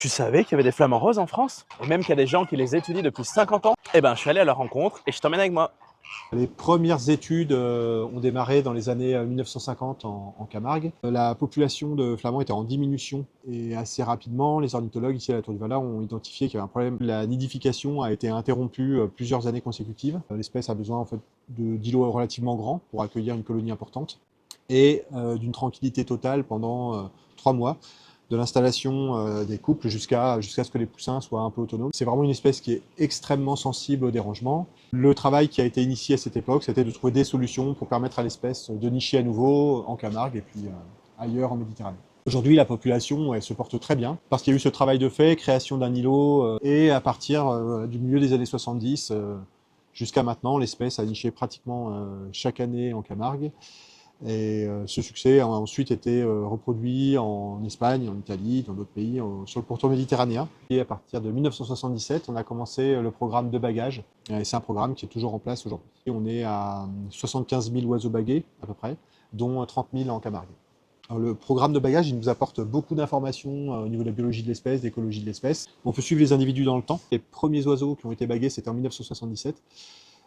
Tu savais qu'il y avait des flamants roses en France? Et même qu'il y a des gens qui les étudient depuis 50 ans? Eh ben, je suis allé à leur rencontre et je t'emmène avec moi. Les premières études ont démarré dans les années 1950 en Camargue. La population de flamands était en diminution et assez rapidement, les ornithologues ici à la Tour du Valat ont identifié qu'il y avait un problème. La nidification a été interrompue plusieurs années consécutives. L'espèce a besoin en fait d'îlots relativement grands pour accueillir une colonie importante et d'une tranquillité totale pendant 3 mois, de l'installation des couples jusqu'à ce que les poussins soient un peu autonomes. C'est vraiment une espèce qui est extrêmement sensible au dérangement. Le travail qui a été initié à cette époque, c'était de trouver des solutions pour permettre à l'espèce de nicher à nouveau en Camargue et puis ailleurs en Méditerranée. Aujourd'hui, la population, elle se porte très bien parce qu'il y a eu ce travail de fait, création d'un îlot, et à partir du milieu des années 70 jusqu'à maintenant, l'espèce a niché pratiquement chaque année en Camargue. Et ce succès a ensuite été reproduit en Espagne, en Italie, dans d'autres pays, sur le pourtour méditerranéen. Et à partir de 1977, on a commencé le programme de bagage. Et c'est un programme qui est toujours en place aujourd'hui. On est à 75 000 oiseaux bagués, à peu près, dont 30 000 en Camargue. Alors, le programme de bagage, il nous apporte beaucoup d'informations au niveau de la biologie de l'espèce, d'écologie de l'espèce. On peut suivre les individus dans le temps. Les premiers oiseaux qui ont été bagués, c'était en 1977.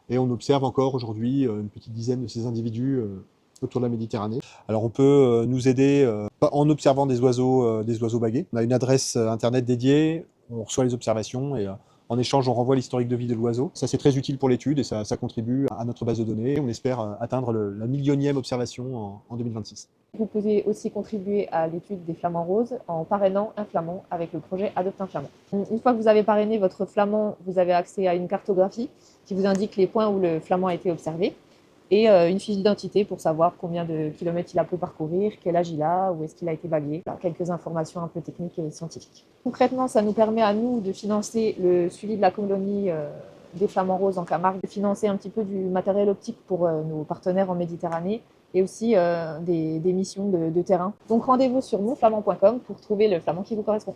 Et on observe encore aujourd'hui une petite dizaine de ces individus autour de la Méditerranée. Alors on peut nous aider en observant des oiseaux bagués. On a une adresse internet dédiée, on reçoit les observations et en échange on renvoie l'historique de vie de l'oiseau. Ça c'est très utile pour l'étude et ça contribue à notre base de données. On espère atteindre la millionième observation en 2026. Vous pouvez aussi contribuer à l'étude des flamants roses en parrainant un flamand avec le projet Adopte un flamand. Une fois que vous avez parrainé votre flamand, vous avez accès à une cartographie qui vous indique les points où le flamand a été observé et une fiche d'identité pour savoir combien de kilomètres il a pu parcourir, quel âge il a, où est-ce qu'il a été bagué. Voilà, quelques informations un peu techniques et scientifiques. Concrètement, ça nous permet à nous de financer le suivi de la colonie des flamants roses en Camargue, de financer un petit peu du matériel optique pour nos partenaires en Méditerranée et aussi des missions de terrain. Donc rendez-vous sur monflamand.com pour trouver le flamand qui vous correspond.